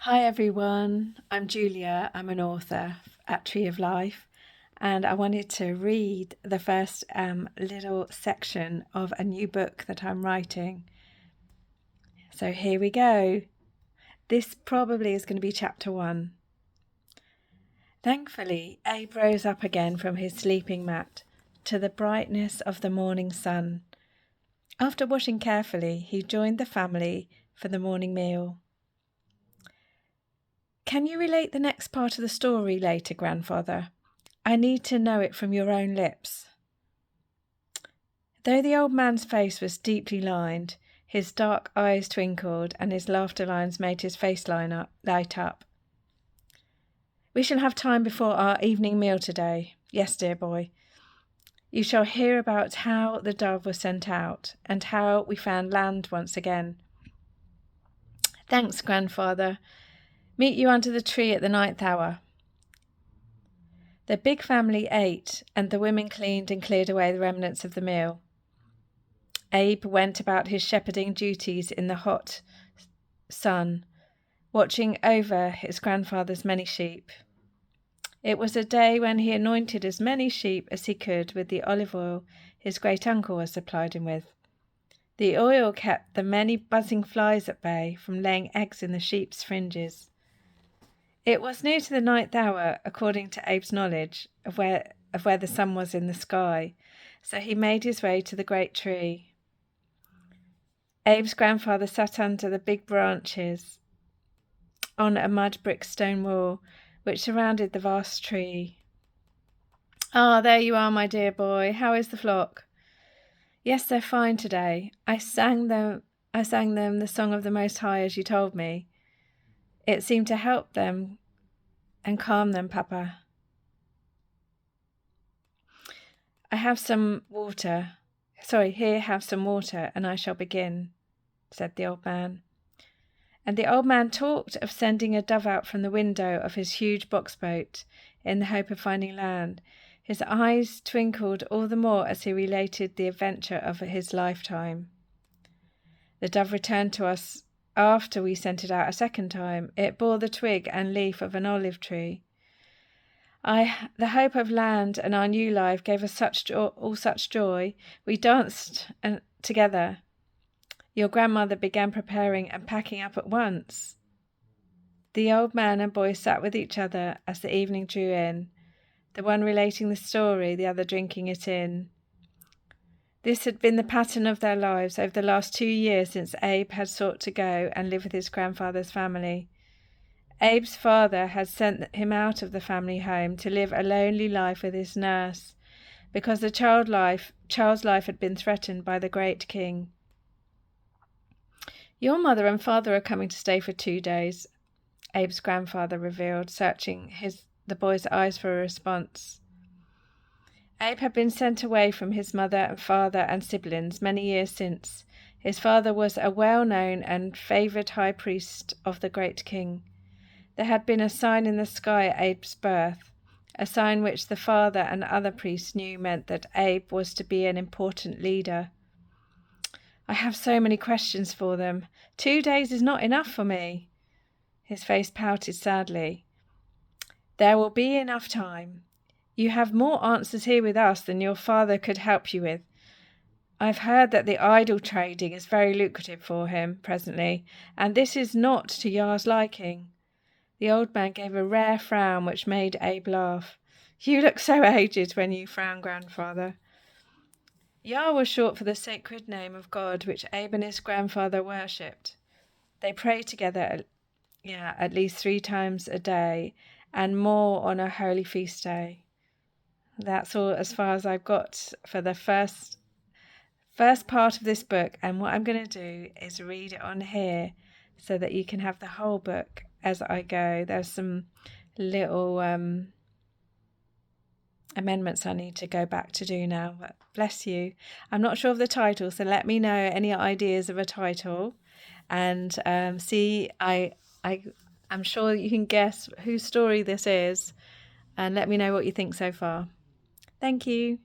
Hi everyone, I'm Julia. I'm an author at Tree of Life, and I wanted to read the first little section of a new book that I'm writing. So here we go. This probably is going to be chapter 1. Thankfully, Abe rose up again from his sleeping mat to the brightness of the morning sun. After washing carefully, he joined the family for the morning meal. Can you relate the next part of the story later, Grandfather? I need to know it from your own lips. Though the old man's face was deeply lined, his dark eyes twinkled and his laughter lines made his face light up. We shall have time before our evening meal today. Yes, dear boy. You shall hear about how the dove was sent out and how we found land once again. Thanks, Grandfather. Meet you under the tree at the 9th hour. The big family ate, and the women cleaned and cleared away the remnants of the meal. Abe went about his shepherding duties in the hot sun, watching over his grandfather's many sheep. It was a day when he anointed as many sheep as he could with the olive oil his great-uncle was supplied him with. The oil kept the many buzzing flies at bay from laying eggs in the sheep's fringes. It was near to the 9th hour, according to Abe's knowledge of where the sun was in the sky, so he made his way to the great tree. Abe's grandfather sat under the big branches on a mud brick stone wall which surrounded the vast tree. Ah, there you are, my dear boy. How is the flock? Yes, they're fine today. I sang them the song of the Most High as you told me. It seemed to help them and calm them, Papa. Here have some water, and I shall begin, said the old man. And the old man talked of sending a dove out from the window of his huge box boat in the hope of finding land. His eyes twinkled all the more as he related the adventure of his lifetime. The dove returned to us after we sent it out a second time. It bore the twig and leaf of an olive tree. The hope of land and our new life gave us all such joy. We danced together. Your grandmother began preparing and packing up at once. The old man and boy sat with each other as the evening drew in, the one relating the story, the other drinking it in. This had been the pattern of their lives over the last 2 years since Abe had sought to go and live with his grandfather's family. Abe's father had sent him out of the family home to live a lonely life with his nurse, because the child's life had been threatened by the great king. Your mother and father are coming to stay for 2 days, Abe's grandfather revealed, searching the boy's eyes for a response. Abe had been sent away from his mother and father and siblings many years since. His father was a well-known and favoured high priest of the great king. There had been a sign in the sky at Abe's birth, a sign which the father and other priests knew meant that Abe was to be an important leader. I have so many questions for them. 2 days is not enough for me. His face pouted sadly. There will be enough time. You have more answers here with us than your father could help you with. I've heard that the idol trading is very lucrative for him presently, and this is not to Yar's liking. The old man gave a rare frown which made Abe laugh. You look so aged when you frown, Grandfather. Yah was short for the sacred name of God which Abe and his grandfather worshipped. They prayed together at least 3 times a day and more on a holy feast day. That's all as far as I've got for the first part of this book, and what I'm going to do is read it on here so that you can have the whole book as I go. There's some little amendments I need to go back to do now, but bless you. I'm not sure of the title, so let me know any ideas of a title, and I'm sure you can guess whose story this is, and let me know what you think so far. Thank you.